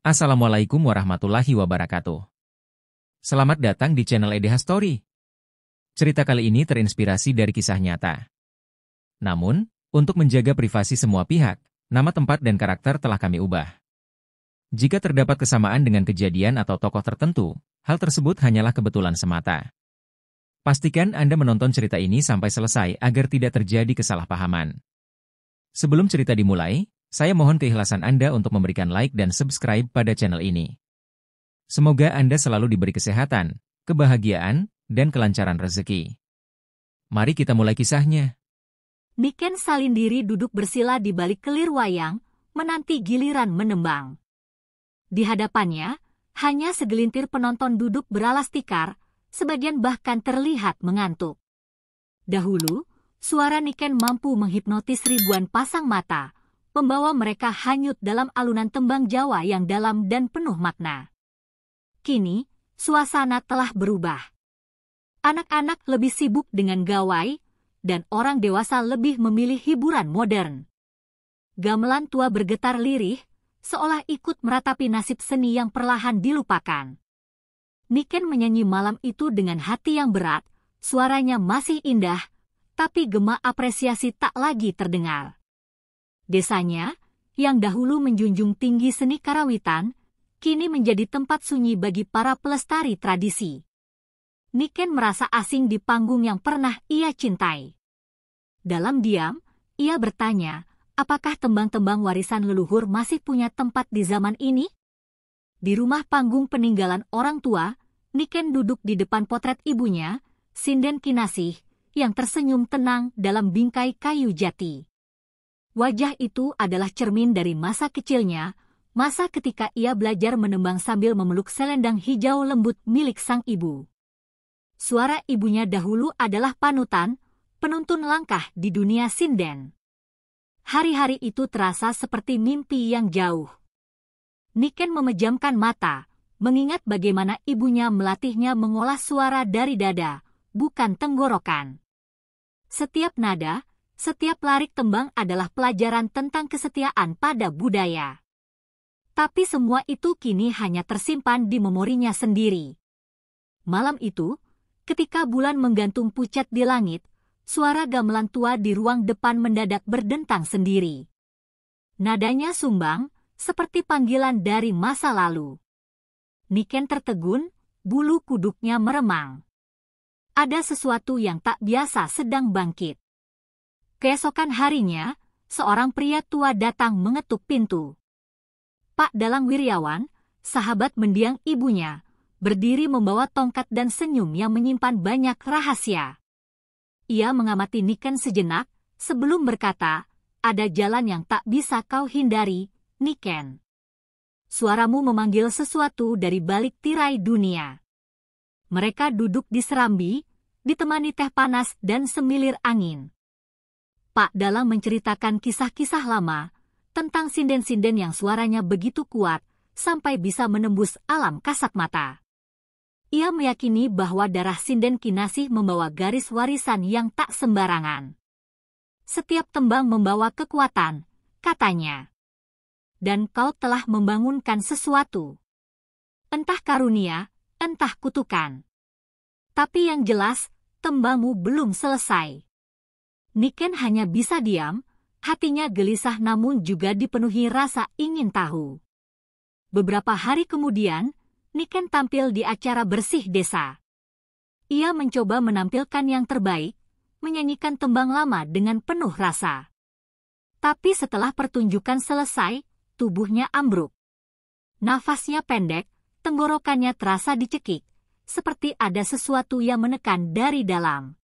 Assalamualaikum warahmatullahi wabarakatuh. Selamat datang di channel EDH Story. Cerita kali ini terinspirasi dari kisah nyata. Namun, untuk menjaga privasi semua pihak, nama tempat dan karakter telah kami ubah. Jika terdapat kesamaan dengan kejadian atau tokoh tertentu, hal tersebut hanyalah kebetulan semata. Pastikan Anda menonton cerita ini sampai selesai agar tidak terjadi kesalahpahaman. Sebelum cerita dimulai, saya mohon keikhlasan Anda untuk memberikan like dan subscribe pada channel ini. Semoga Anda selalu diberi kesehatan, kebahagiaan, dan kelancaran rezeki. Mari kita mulai kisahnya. Niken Salindiri duduk bersila di balik kelir wayang, menanti giliran menembang. Di hadapannya, hanya segelintir penonton duduk beralas tikar, sebagian bahkan terlihat mengantuk. Dahulu, suara Niken mampu menghipnotis ribuan pasang mata, membawa mereka hanyut dalam alunan tembang Jawa yang dalam dan penuh makna. Kini, suasana telah berubah. Anak-anak lebih sibuk dengan gawai, dan orang dewasa lebih memilih hiburan modern. Gamelan tua bergetar lirih, seolah ikut meratapi nasib seni yang perlahan dilupakan. Niken menyanyi malam itu dengan hati yang berat, suaranya masih indah, tapi gema apresiasi tak lagi terdengar. Desanya, yang dahulu menjunjung tinggi seni karawitan, kini menjadi tempat sunyi bagi para pelestari tradisi. Niken merasa asing di panggung yang pernah ia cintai. Dalam diam, ia bertanya, apakah tembang-tembang warisan leluhur masih punya tempat di zaman ini? Di rumah panggung peninggalan orang tua, Niken duduk di depan potret ibunya, Sinden Kinasih, yang tersenyum tenang dalam bingkai kayu jati. Wajah itu adalah cermin dari masa kecilnya, masa ketika ia belajar menembang sambil memeluk selendang hijau lembut milik sang ibu. Suara ibunya dahulu adalah panutan, penuntun langkah di dunia sinden. Hari-hari itu terasa seperti mimpi yang jauh. Niken memejamkan mata, mengingat bagaimana ibunya melatihnya mengolah suara dari dada, bukan tenggorokan. Setiap nada, setiap larik tembang adalah pelajaran tentang kesetiaan pada budaya. Tapi semua itu kini hanya tersimpan di memorinya sendiri. Malam itu, ketika bulan menggantung pucat di langit, suara gamelan tua di ruang depan mendadak berdentang sendiri. Nadanya sumbang, seperti panggilan dari masa lalu. Niken tertegun, bulu kuduknya meremang. Ada sesuatu yang tak biasa sedang bangkit. Keesokan harinya, seorang pria tua datang mengetuk pintu. Pak Dalang Wiryawan, sahabat mendiang ibunya, berdiri membawa tongkat dan senyum yang menyimpan banyak rahasia. Ia mengamati Niken sejenak, sebelum berkata, ada jalan yang tak bisa kau hindari, Niken. Suaramu memanggil sesuatu dari balik tirai dunia. Mereka duduk di serambi, ditemani teh panas dan semilir angin. Pak Dalang menceritakan kisah-kisah lama, tentang sinden-sinden yang suaranya begitu kuat, sampai bisa menembus alam kasat mata. Ia meyakini bahwa darah sinden Kinasih membawa garis warisan yang tak sembarangan. Setiap tembang membawa kekuatan, katanya. Dan kau telah membangunkan sesuatu. Entah karunia, entah kutukan. Tapi yang jelas, tembangmu belum selesai. Niken hanya bisa diam, hatinya gelisah namun juga dipenuhi rasa ingin tahu. Beberapa hari kemudian, Niken tampil di acara bersih desa. Ia mencoba menampilkan yang terbaik, menyanyikan tembang lama dengan penuh rasa. Tapi setelah pertunjukan selesai, tubuhnya ambruk. Nafasnya pendek, tenggorokannya terasa dicekik, seperti ada sesuatu yang menekan dari dalam.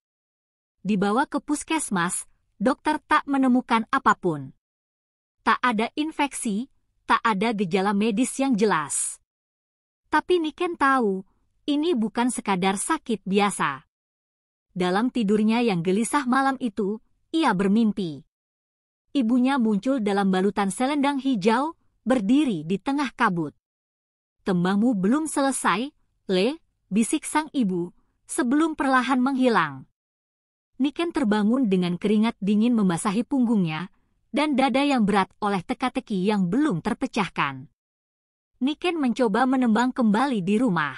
Dibawa ke puskesmas, dokter tak menemukan apapun. Tak ada infeksi, tak ada gejala medis yang jelas. Tapi Niken tahu, ini bukan sekadar sakit biasa. Dalam tidurnya yang gelisah malam itu, ia bermimpi. Ibunya muncul dalam balutan selendang hijau, berdiri di tengah kabut. Tembangmu belum selesai, Le, bisik sang ibu, sebelum perlahan menghilang. Niken terbangun dengan keringat dingin membasahi punggungnya, dan dada yang berat oleh teka-teki yang belum terpecahkan. Niken mencoba menembang kembali di rumah.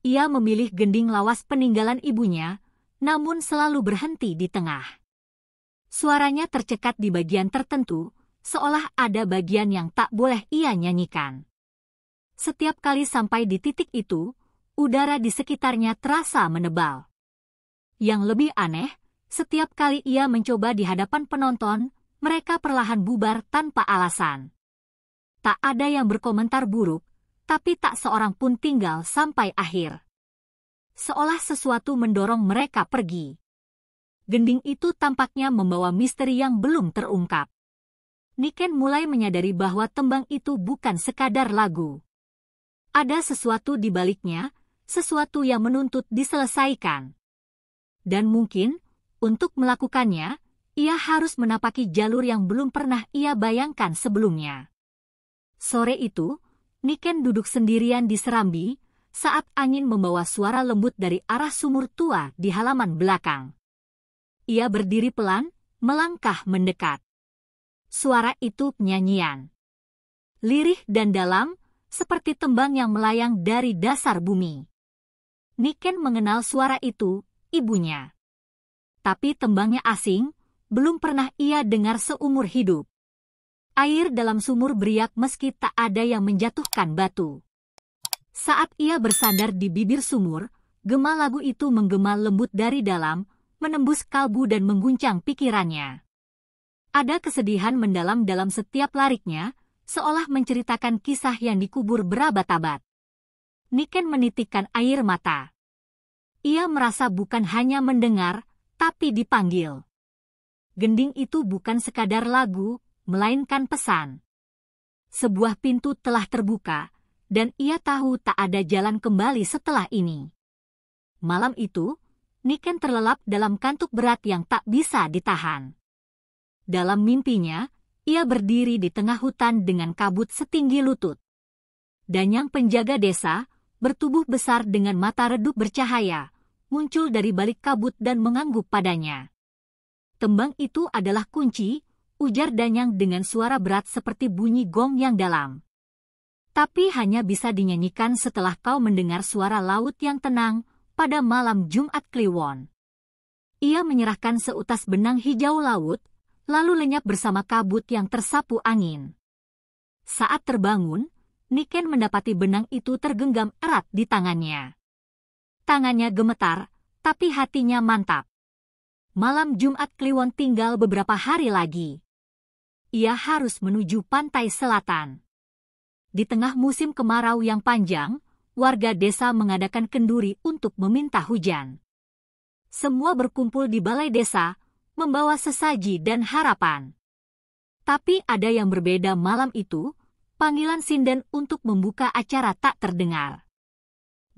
Ia memilih gending lawas peninggalan ibunya, namun selalu berhenti di tengah. Suaranya tercekat di bagian tertentu, seolah ada bagian yang tak boleh ia nyanyikan. Setiap kali sampai di titik itu, udara di sekitarnya terasa menebal. Yang lebih aneh, setiap kali ia mencoba di hadapan penonton, mereka perlahan bubar tanpa alasan. Tak ada yang berkomentar buruk, tapi tak seorang pun tinggal sampai akhir. Seolah sesuatu mendorong mereka pergi. Gending itu tampaknya membawa misteri yang belum terungkap. Niken mulai menyadari bahwa tembang itu bukan sekadar lagu. Ada sesuatu di baliknya, sesuatu yang menuntut diselesaikan. Dan mungkin, untuk melakukannya, ia harus menapaki jalur yang belum pernah ia bayangkan sebelumnya. Sore itu, Niken duduk sendirian di serambi, saat angin membawa suara lembut dari arah sumur tua di halaman belakang. Ia berdiri pelan, melangkah mendekat. Suara itu nyanyian. Lirih dan dalam, seperti tembang yang melayang dari dasar bumi. Niken mengenal suara itu, ibunya. Tapi tembangnya asing, belum pernah ia dengar seumur hidup. Air dalam sumur beriak meski tak ada yang menjatuhkan batu. Saat ia bersandar di bibir sumur, gema lagu itu menggema lembut dari dalam, menembus kalbu dan mengguncang pikirannya. Ada kesedihan mendalam dalam setiap lariknya, seolah menceritakan kisah yang dikubur berabad-abad. Niken menitikkan air mata. Ia merasa bukan hanya mendengar, tapi dipanggil. Gending itu bukan sekadar lagu, melainkan pesan. Sebuah pintu telah terbuka, dan ia tahu tak ada jalan kembali setelah ini. Malam itu, Niken terlelap dalam kantuk berat yang tak bisa ditahan. Dalam mimpinya, ia berdiri di tengah hutan dengan kabut setinggi lutut. Danyang penjaga desa, bertubuh besar dengan mata redup bercahaya, muncul dari balik kabut dan mengangguk padanya. Tembang itu adalah kunci, ujar Danyang dengan suara berat seperti bunyi gong yang dalam. Tapi hanya bisa dinyanyikan setelah kau mendengar suara laut yang tenang pada malam Jumat Kliwon. Ia menyerahkan seutas benang hijau laut, lalu lenyap bersama kabut yang tersapu angin. Saat terbangun, Niken mendapati benang itu tergenggam erat di tangannya. Tangannya gemetar, tapi hatinya mantap. Malam Jumat Kliwon tinggal beberapa hari lagi. Ia harus menuju pantai selatan. Di tengah musim kemarau yang panjang, warga desa mengadakan kenduri untuk meminta hujan. Semua berkumpul di balai desa, membawa sesaji dan harapan. Tapi ada yang berbeda malam itu, panggilan sinden untuk membuka acara tak terdengar.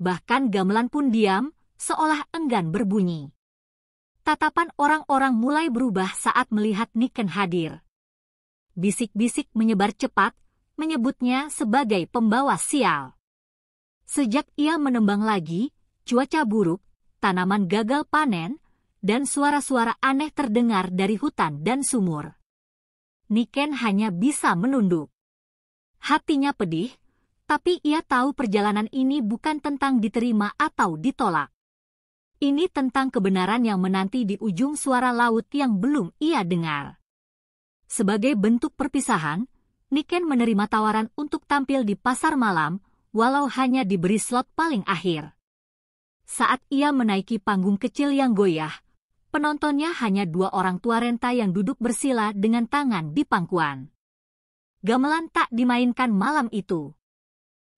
Bahkan gamelan pun diam, seolah enggan berbunyi. Tatapan orang-orang mulai berubah saat melihat Niken hadir. Bisik-bisik menyebar cepat, menyebutnya sebagai pembawa sial. Sejak ia menembang lagi, cuaca buruk, tanaman gagal panen, dan suara-suara aneh terdengar dari hutan dan sumur. Niken hanya bisa menunduk. Hatinya pedih, tapi ia tahu perjalanan ini bukan tentang diterima atau ditolak. Ini tentang kebenaran yang menanti di ujung suara laut yang belum ia dengar. Sebagai bentuk perpisahan, Niken menerima tawaran untuk tampil di pasar malam, walau hanya diberi slot paling akhir. Saat ia menaiki panggung kecil yang goyah, penontonnya hanya 2 orang tua renta yang duduk bersila dengan tangan di pangkuan. Gamelan tak dimainkan malam itu.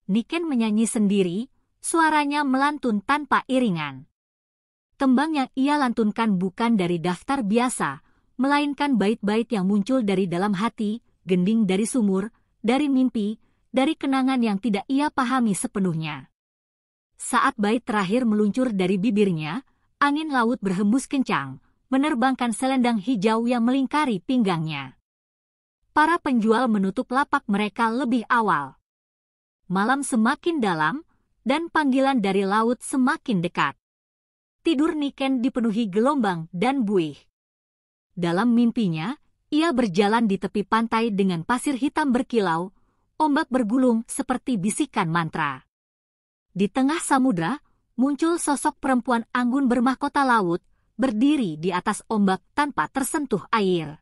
Niken menyanyi sendiri, suaranya melantun tanpa iringan. Tembang yang ia lantunkan bukan dari daftar biasa, melainkan bait-bait yang muncul dari dalam hati, gending dari sumur, dari mimpi, dari kenangan yang tidak ia pahami sepenuhnya. Saat bait terakhir meluncur dari bibirnya, angin laut berhembus kencang, menerbangkan selendang hijau yang melingkari pinggangnya. Para penjual menutup lapak mereka lebih awal. Malam semakin dalam, dan panggilan dari laut semakin dekat. Tidur Niken dipenuhi gelombang dan buih. Dalam mimpinya, ia berjalan di tepi pantai dengan pasir hitam berkilau, ombak bergulung seperti bisikan mantra. Di tengah samudra, muncul sosok perempuan anggun bermahkota laut, berdiri di atas ombak tanpa tersentuh air.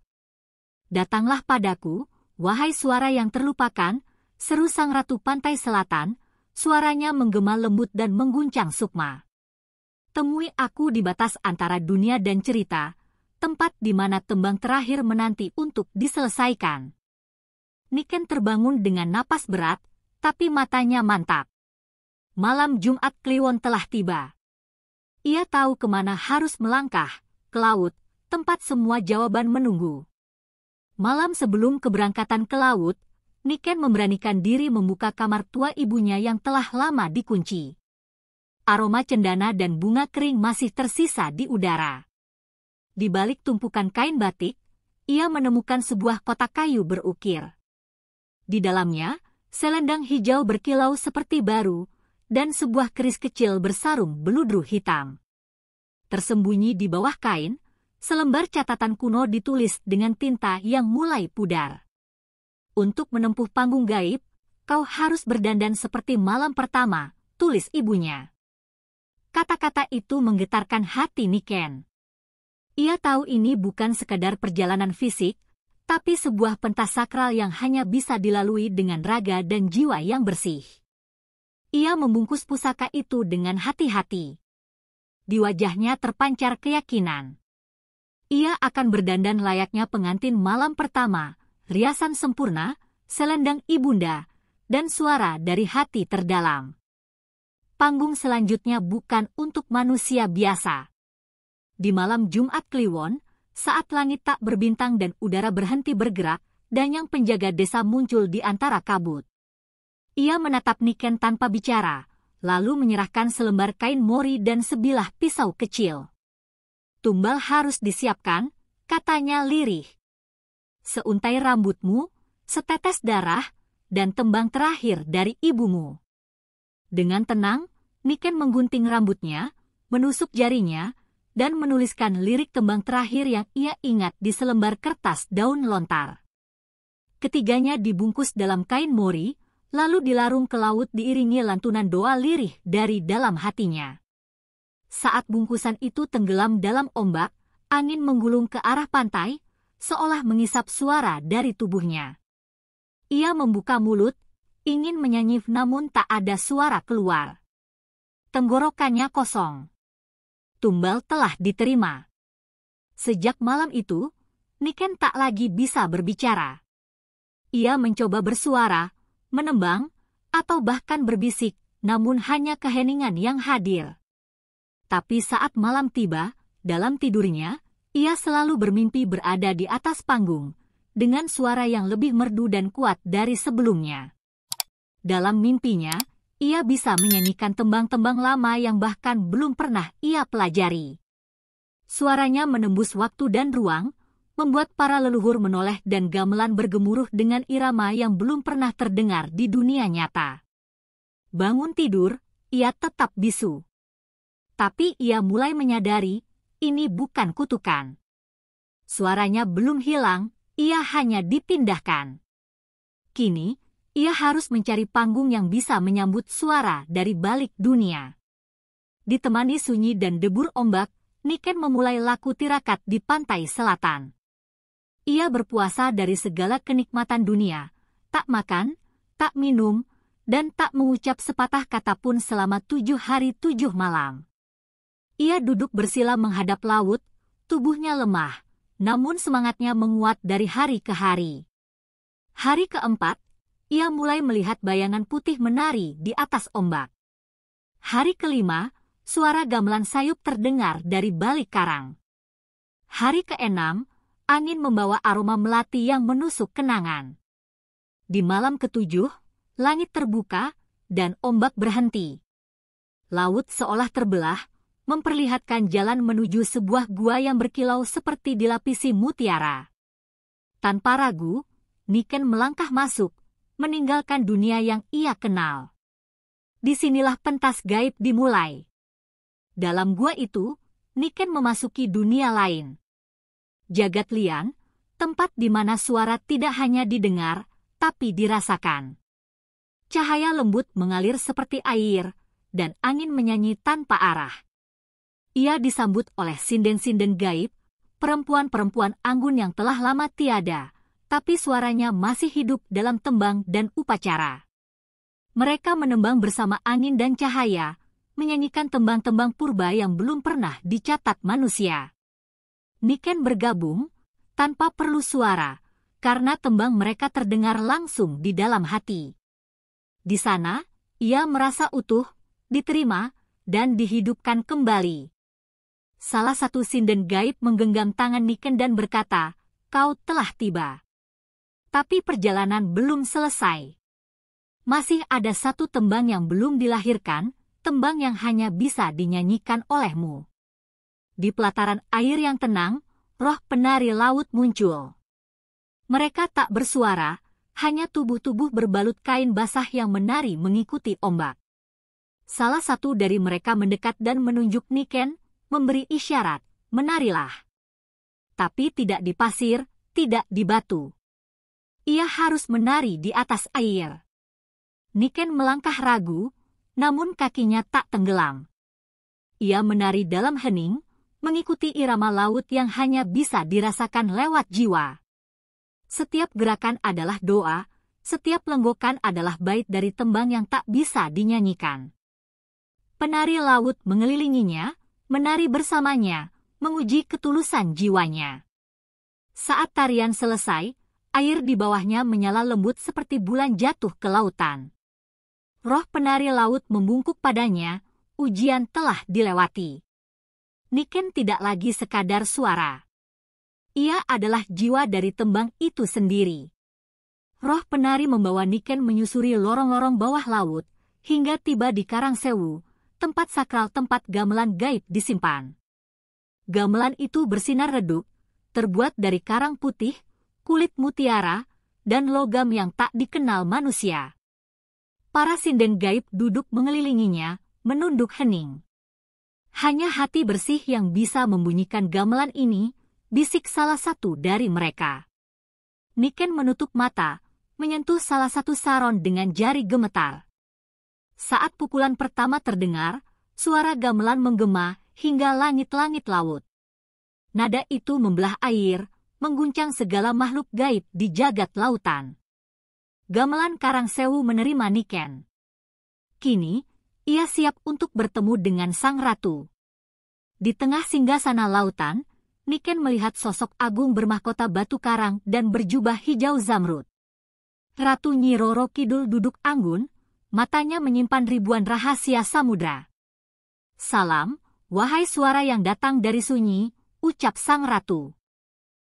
"Datanglah padaku, wahai suara yang terlupakan," seru sang ratu pantai selatan, suaranya menggema lembut dan mengguncang sukma. "Temui aku di batas antara dunia dan cerita, tempat di mana tembang terakhir menanti untuk diselesaikan." Niken terbangun dengan napas berat, tapi matanya mantap. Malam Jumat Kliwon telah tiba. Ia tahu kemana harus melangkah, ke laut, tempat semua jawaban menunggu. Malam sebelum keberangkatan ke laut, Niken memberanikan diri membuka kamar tua ibunya yang telah lama dikunci. Aroma cendana dan bunga kering masih tersisa di udara. Di balik tumpukan kain batik, ia menemukan sebuah kotak kayu berukir. Di dalamnya, selendang hijau berkilau seperti baru, dan sebuah keris kecil bersarung beludru hitam. Tersembunyi di bawah kain, selembar catatan kuno ditulis dengan tinta yang mulai pudar. "Untuk menempuh panggung gaib, kau harus berdandan seperti malam pertama," tulis ibunya. Kata-kata itu menggetarkan hati Niken. Ia tahu ini bukan sekadar perjalanan fisik, tapi sebuah pentas sakral yang hanya bisa dilalui dengan raga dan jiwa yang bersih. Ia membungkus pusaka itu dengan hati-hati. Di wajahnya terpancar keyakinan. Ia akan berdandan layaknya pengantin malam pertama, riasan sempurna, selendang ibunda, dan suara dari hati terdalam. Panggung selanjutnya bukan untuk manusia biasa. Di malam Jumat Kliwon, saat langit tak berbintang dan udara berhenti bergerak, danyang penjaga desa muncul di antara kabut. Ia menatap Niken tanpa bicara, lalu menyerahkan selembar kain mori dan sebilah pisau kecil. "Tumbal harus disiapkan," katanya lirih. "Seuntai rambutmu, setetes darah, dan tembang terakhir dari ibumu." Dengan tenang, Niken menggunting rambutnya, menusuk jarinya, dan menuliskan lirik tembang terakhir yang ia ingat di selembar kertas daun lontar. Ketiganya dibungkus dalam kain mori, lalu dilarung ke laut diiringi lantunan doa lirih dari dalam hatinya. Saat bungkusan itu tenggelam dalam ombak, angin menggulung ke arah pantai, seolah mengisap suara dari tubuhnya. Ia membuka mulut, ingin menyanyi namun tak ada suara keluar. Tenggorokannya kosong. Tumbal telah diterima. Sejak malam itu, Niken tak lagi bisa berbicara. Ia mencoba bersuara, menembang, atau bahkan berbisik, namun hanya keheningan yang hadir. Tapi saat malam tiba, dalam tidurnya, ia selalu bermimpi berada di atas panggung, dengan suara yang lebih merdu dan kuat dari sebelumnya. Dalam mimpinya, ia bisa menyanyikan tembang-tembang lama yang bahkan belum pernah ia pelajari. Suaranya menembus waktu dan ruang, membuat para leluhur menoleh dan gamelan bergemuruh dengan irama yang belum pernah terdengar di dunia nyata. Bangun tidur, ia tetap bisu. Tapi ia mulai menyadari, ini bukan kutukan. Suaranya belum hilang, ia hanya dipindahkan. Kini, ia harus mencari panggung yang bisa menyambut suara dari balik dunia. Ditemani sunyi dan debur ombak, Niken memulai laku tirakat di pantai selatan. Ia berpuasa dari segala kenikmatan dunia, tak makan, tak minum, dan tak mengucap sepatah kata pun selama 7 hari 7 malam. Ia duduk bersila menghadap laut, tubuhnya lemah, namun semangatnya menguat dari hari ke hari. Hari keempat, ia mulai melihat bayangan putih menari di atas ombak. Hari kelima, suara gamelan sayup terdengar dari balik karang. Hari keenam, angin membawa aroma melati yang menusuk kenangan. Di malam ketujuh, langit terbuka, dan ombak berhenti. Laut seolah terbelah, memperlihatkan jalan menuju sebuah gua yang berkilau seperti dilapisi mutiara. Tanpa ragu, Niken melangkah masuk, meninggalkan dunia yang ia kenal. Disinilah pentas gaib dimulai. Dalam gua itu, Niken memasuki dunia lain. Jagat lian, tempat di mana suara tidak hanya didengar, tapi dirasakan. cahaya lembut mengalir seperti air, dan angin menyanyi tanpa arah. Ia disambut oleh sinden-sinden gaib, perempuan-perempuan anggun yang telah lama tiada, tapi suaranya masih hidup dalam tembang dan upacara. Mereka menembang bersama angin dan cahaya, menyanyikan tembang-tembang purba yang belum pernah dicatat manusia. Niken bergabung, tanpa perlu suara, karena tembang mereka terdengar langsung di dalam hati. Di sana, ia merasa utuh, diterima, dan dihidupkan kembali. Salah satu sinden gaib menggenggam tangan Niken dan berkata, "Kau telah tiba." Tapi perjalanan belum selesai. Masih ada satu tembang yang belum dilahirkan, tembang yang hanya bisa dinyanyikan olehmu. Di pelataran air yang tenang, roh penari laut muncul. Mereka tak bersuara, hanya tubuh-tubuh berbalut kain basah yang menari mengikuti ombak. Salah satu dari mereka mendekat dan menunjuk Niken, memberi isyarat, "Menarilah." Tapi tidak di pasir, tidak di batu. Ia harus menari di atas air. Niken melangkah ragu, namun kakinya tak tenggelam. Ia menari dalam hening, mengikuti irama laut yang hanya bisa dirasakan lewat jiwa. Setiap gerakan adalah doa, setiap lenggokan adalah bait dari tembang yang tak bisa dinyanyikan. Penari laut mengelilinginya, menari bersamanya, menguji ketulusan jiwanya. Saat tarian selesai, air di bawahnya menyala lembut seperti bulan jatuh ke lautan. Roh penari laut membungkuk padanya, ujian telah dilewati. Niken tidak lagi sekadar suara. Ia adalah jiwa dari tembang itu sendiri. Roh penari membawa Niken menyusuri lorong-lorong bawah laut, hingga tiba di Karangsewu, tempat sakral tempat gamelan gaib disimpan. Gamelan itu bersinar redup, terbuat dari karang putih, kulit mutiara, dan logam yang tak dikenal manusia. Para sinden gaib duduk mengelilinginya, menunduk hening. Hanya hati bersih yang bisa membunyikan gamelan ini, bisik salah satu dari mereka. Niken menutup mata, menyentuh salah satu saron dengan jari gemetar. Saat pukulan pertama terdengar, suara gamelan menggema hingga langit-langit laut. Nada itu membelah air, mengguncang segala makhluk gaib di jagat lautan. Gamelan Karangsewu menerima Niken. Kini, ia siap untuk bertemu dengan sang ratu. Di tengah singgasana lautan, Niken melihat sosok agung bermahkota batu karang dan berjubah hijau zamrud. Ratu Nyi Roro Kidul duduk anggun, matanya menyimpan ribuan rahasia samudra. "Salam, wahai suara yang datang dari sunyi," ucap sang ratu.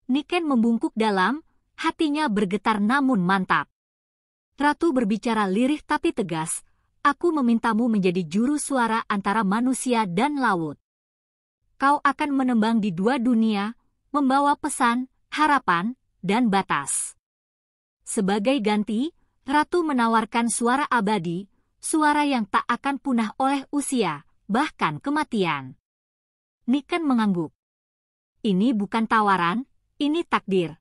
Niken membungkuk dalam, hatinya bergetar namun mantap. Ratu berbicara lirih tapi tegas, "Aku memintamu menjadi juru suara antara manusia dan laut. Kau akan menembang di dua dunia, membawa pesan, harapan, dan batas." Sebagai ganti, Ratu menawarkan suara abadi, suara yang tak akan punah oleh usia, bahkan kematian. Niken mengangguk. Ini bukan tawaran, ini takdir.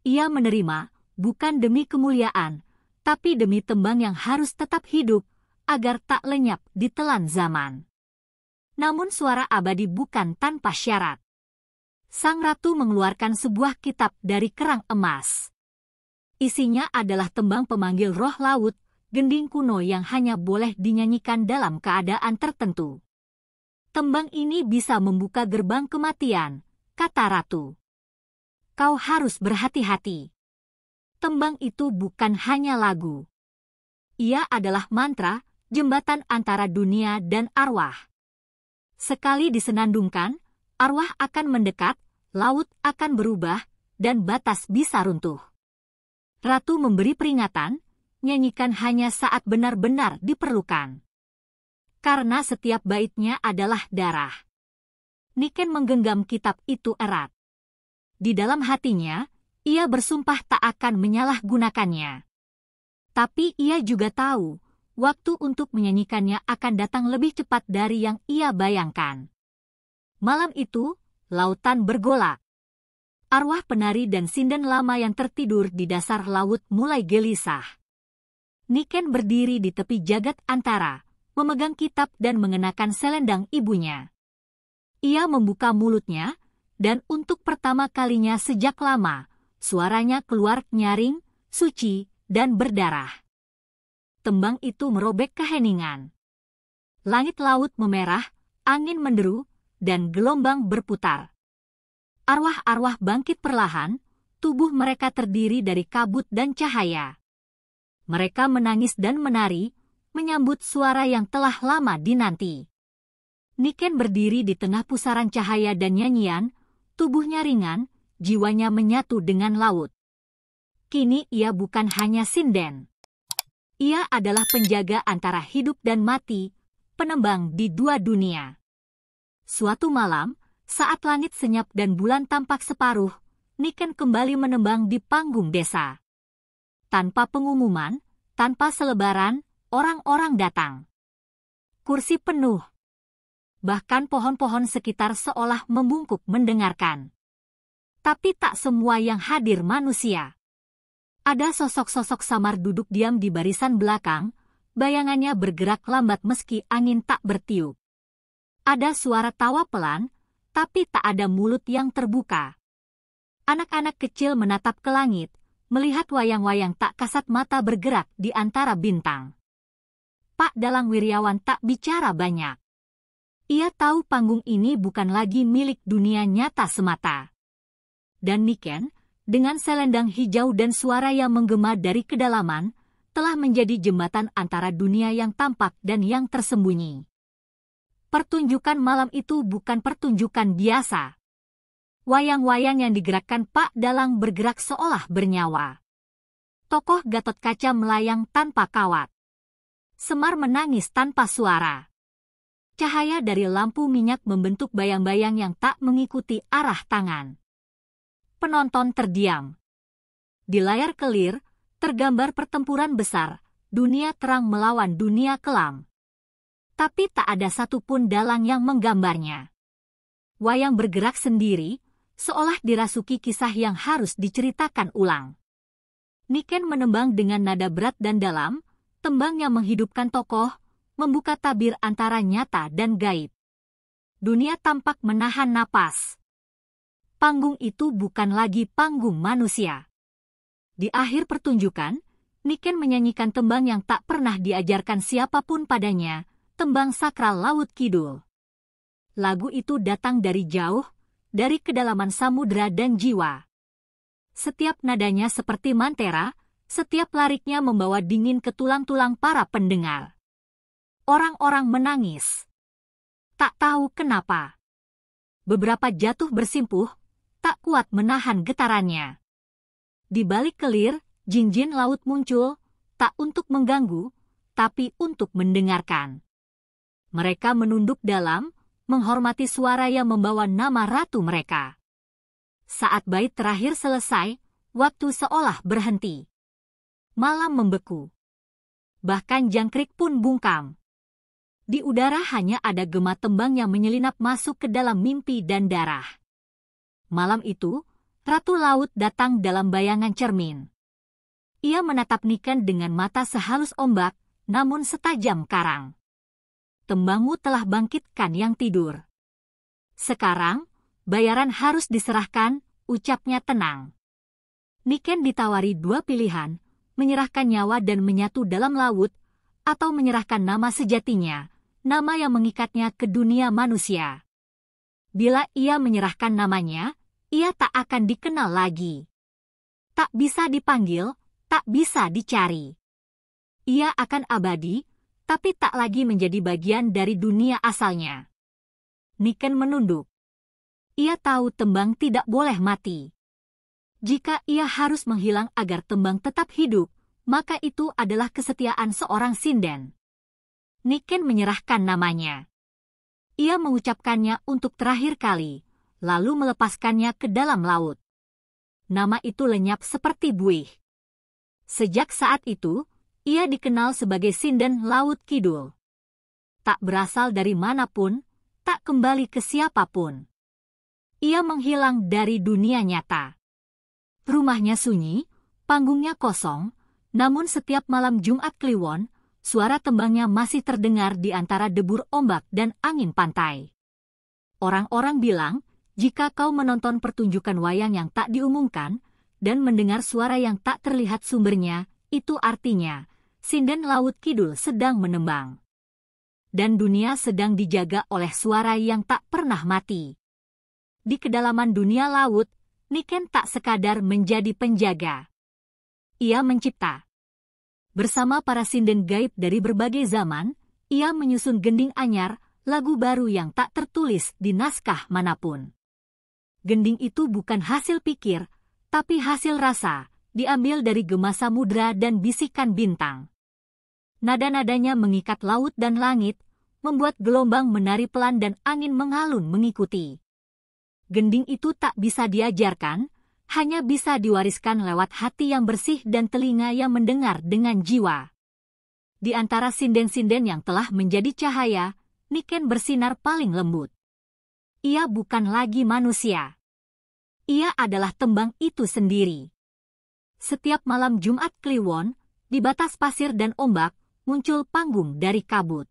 Ia menerima, bukan demi kemuliaan, tapi demi tembang yang harus tetap hidup, agar tak lenyap di telan zaman. Namun suara abadi bukan tanpa syarat. Sang ratu mengeluarkan sebuah kitab dari kerang emas. Isinya adalah tembang pemanggil roh laut, gending kuno yang hanya boleh dinyanyikan dalam keadaan tertentu. "Tembang ini bisa membuka gerbang kematian," kata ratu. "Kau harus berhati-hati. Tembang itu bukan hanya lagu. Ia adalah mantra, jembatan antara dunia dan arwah. Sekali disenandungkan, arwah akan mendekat, laut akan berubah, dan batas bisa runtuh." Ratu memberi peringatan, nyanyikan hanya saat benar-benar diperlukan. Karena setiap baitnya adalah darah. Niken menggenggam kitab itu erat. Di dalam hatinya, ia bersumpah tak akan menyalahgunakannya. Tapi ia juga tahu, waktu untuk menyanyikannya akan datang lebih cepat dari yang ia bayangkan. Malam itu, lautan bergolak. Arwah penari dan sinden lama yang tertidur di dasar laut mulai gelisah. Niken berdiri di tepi jagat antara, memegang kitab dan mengenakan selendang ibunya. Ia membuka mulutnya, dan untuk pertama kalinya sejak lama, suaranya keluar nyaring, suci, dan berdarah. Tembang itu merobek keheningan. Langit laut memerah, angin menderu, dan gelombang berputar. Arwah-arwah bangkit perlahan, tubuh mereka terdiri dari kabut dan cahaya. Mereka menangis dan menari, menyambut suara yang telah lama dinanti. Niken berdiri di tengah pusaran cahaya dan nyanyian, tubuhnya ringan, jiwanya menyatu dengan laut. Kini ia bukan hanya sinden. Ia adalah penjaga antara hidup dan mati, penembang di dua dunia. Suatu malam, saat langit senyap dan bulan tampak separuh, Niken kembali menembang di panggung desa. Tanpa pengumuman, tanpa selebaran, orang-orang datang. Kursi penuh. Bahkan pohon-pohon sekitar seolah membungkuk mendengarkan. Tapi tak semua yang hadir manusia. Ada sosok-sosok samar duduk diam di barisan belakang, bayangannya bergerak lambat meski angin tak bertiup. Ada suara tawa pelan, tapi tak ada mulut yang terbuka. Anak-anak kecil menatap ke langit, melihat wayang-wayang tak kasat mata bergerak di antara bintang. Pak Dalang Wiryawan tak bicara banyak. Ia tahu panggung ini bukan lagi milik dunia nyata semata. Dan Niken, dengan selendang hijau dan suara yang menggema dari kedalaman, telah menjadi jembatan antara dunia yang tampak dan yang tersembunyi. Pertunjukan malam itu bukan pertunjukan biasa. Wayang-wayang yang digerakkan Pak Dalang bergerak seolah bernyawa. Tokoh Gatot Kaca melayang tanpa kawat. Semar menangis tanpa suara. Cahaya dari lampu minyak membentuk bayang-bayang yang tak mengikuti arah tangan. Penonton terdiam. Di layar kelir, tergambar pertempuran besar, dunia terang melawan dunia kelam. Tapi tak ada satupun dalang yang menggambarnya. Wayang bergerak sendiri, seolah dirasuki kisah yang harus diceritakan ulang. Niken menembang dengan nada berat dan dalam, tembang yang menghidupkan tokoh, membuka tabir antara nyata dan gaib. Dunia tampak menahan napas. Panggung itu bukan lagi panggung manusia. Di akhir pertunjukan, Niken menyanyikan tembang yang tak pernah diajarkan siapapun padanya, tembang sakral Laut Kidul. Lagu itu datang dari jauh, dari kedalaman samudera dan jiwa. Setiap nadanya seperti mantera, setiap lariknya membawa dingin ke tulang-tulang para pendengar. Orang-orang menangis. Tak tahu kenapa. Beberapa jatuh bersimpuh, tak kuat menahan getarannya. Di balik kelir, jin-jin laut muncul, tak untuk mengganggu, tapi untuk mendengarkan. Mereka menunduk dalam, menghormati suara yang membawa nama ratu mereka. Saat bait terakhir selesai, waktu seolah berhenti. Malam membeku. Bahkan jangkrik pun bungkam. Di udara hanya ada gema tembang yang menyelinap masuk ke dalam mimpi dan darah. Malam itu, Ratu Laut datang dalam bayangan cermin. Ia menatap Niken dengan mata sehalus ombak, namun setajam karang. Tembangmu telah bangkitkan yang tidur. Sekarang, bayaran harus diserahkan, ucapnya tenang. Niken ditawari dua pilihan, menyerahkan nyawa dan menyatu dalam laut, atau menyerahkan nama sejatinya, nama yang mengikatnya ke dunia manusia. Bila ia menyerahkan namanya, ia tak akan dikenal lagi. Tak bisa dipanggil, tak bisa dicari. Ia akan abadi, tapi tak lagi menjadi bagian dari dunia asalnya. Niken menunduk. Ia tahu tembang tidak boleh mati. Jika ia harus menghilang agar tembang tetap hidup, maka itu adalah kesetiaan seorang sinden. Niken menyerahkan namanya. Ia mengucapkannya untuk terakhir kali, lalu melepaskannya ke dalam laut. Nama itu lenyap seperti buih. Sejak saat itu, ia dikenal sebagai sinden Laut Kidul. Tak berasal dari manapun, tak kembali ke siapapun. Ia menghilang dari dunia nyata. Rumahnya sunyi, panggungnya kosong, Namun setiap malam Jumat Kliwon, suara tembangnya masih terdengar di antara debur ombak dan angin pantai. Orang-orang bilang, jika kau menonton pertunjukan wayang yang tak diumumkan, dan mendengar suara yang tak terlihat sumbernya, itu artinya, sinden Laut Kidul sedang menembang. Dan dunia sedang dijaga oleh suara yang tak pernah mati. Di kedalaman dunia laut, Niken tak sekadar menjadi penjaga. Ia mencipta. Bersama para sinden gaib dari berbagai zaman, ia menyusun gending anyar, lagu baru yang tak tertulis di naskah manapun. Gending itu bukan hasil pikir, tapi hasil rasa, diambil dari gema samudra dan bisikan bintang. Nada-nadanya mengikat laut dan langit, membuat gelombang menari pelan dan angin mengalun mengikuti. Gending itu tak bisa diajarkan, hanya bisa diwariskan lewat hati yang bersih dan telinga yang mendengar dengan jiwa. Di antara sinden-sinden yang telah menjadi cahaya, Niken bersinar paling lembut. Ia bukan lagi manusia. Ia adalah tembang itu sendiri. Setiap malam Jumat Kliwon, di batas pasir dan ombak, muncul panggung dari kabut.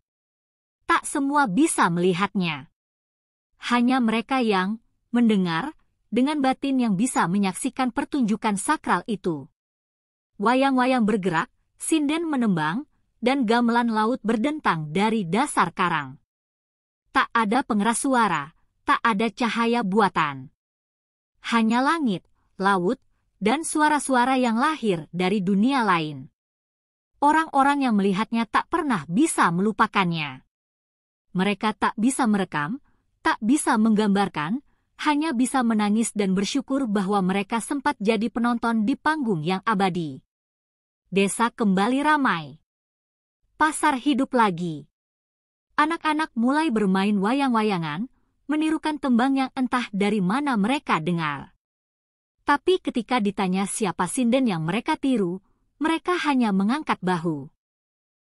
Tak semua bisa melihatnya. Hanya mereka yang mendengar, dengan batin yang bisa menyaksikan pertunjukan sakral itu. Wayang-wayang bergerak, sinden menembang, dan gamelan laut berdentang dari dasar karang. Tak ada pengeras suara, tak ada cahaya buatan. Hanya langit, laut, dan suara-suara yang lahir dari dunia lain. Orang-orang yang melihatnya tak pernah bisa melupakannya. Mereka tak bisa merekam, tak bisa menggambarkan, hanya bisa menangis dan bersyukur bahwa mereka sempat jadi penonton di panggung yang abadi. Desa kembali ramai. Pasar hidup lagi. Anak-anak mulai bermain wayang-wayangan, menirukan tembang yang entah dari mana mereka dengar. Tapi ketika ditanya siapa sinden yang mereka tiru, mereka hanya mengangkat bahu.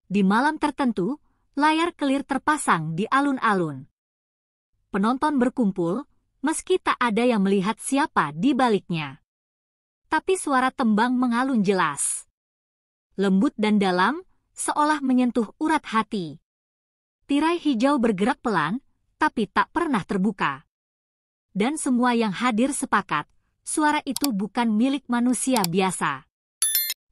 Di malam tertentu, layar kelir terpasang di alun-alun. Penonton berkumpul, meski tak ada yang melihat siapa di baliknya. Tapi suara tembang mengalun jelas. Lembut dan dalam, seolah menyentuh urat hati. Tirai hijau bergerak pelan, tapi tak pernah terbuka. Dan semua yang hadir sepakat, suara itu bukan milik manusia biasa.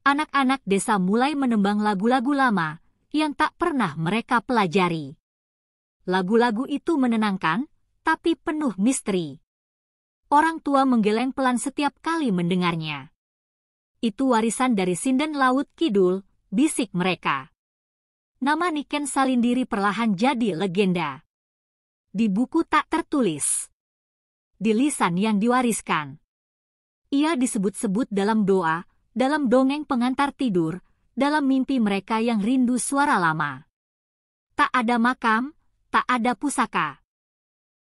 Anak-anak desa mulai menembang lagu-lagu lama yang tak pernah mereka pelajari. Lagu-lagu itu menenangkan, tapi penuh misteri. Orang tua menggeleng pelan setiap kali mendengarnya. Itu warisan dari sinden Laut Kidul, bisik mereka. Nama Niken Salindiri perlahan jadi legenda. Di buku tak tertulis. Di lisan yang diwariskan. Ia disebut-sebut dalam doa, dalam dongeng pengantar tidur, dalam mimpi mereka yang rindu suara lama. Tak ada makam, tak ada pusaka.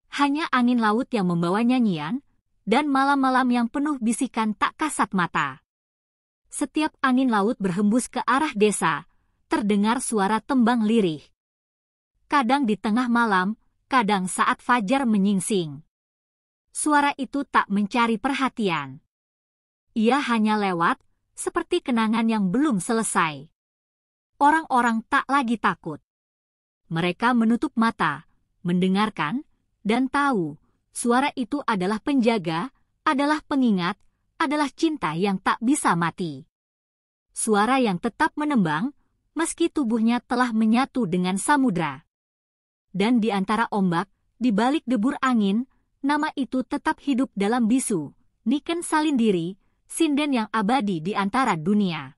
Hanya angin laut yang membawa nyanyian, dan malam-malam yang penuh bisikan tak kasat mata. Setiap angin laut berhembus ke arah desa, terdengar suara tembang lirih. Kadang di tengah malam, kadang saat fajar menyingsing. Suara itu tak mencari perhatian. Ia hanya lewat, seperti kenangan yang belum selesai. Orang-orang tak lagi takut. Mereka menutup mata, mendengarkan, dan tahu, suara itu adalah penjaga, adalah pengingat, adalah cinta yang tak bisa mati. Suara yang tetap menembang, meski tubuhnya telah menyatu dengan samudra. Dan di antara ombak, di balik debur angin, nama itu tetap hidup dalam bisu, Niken Salindiri, sinden yang abadi di antara dunia.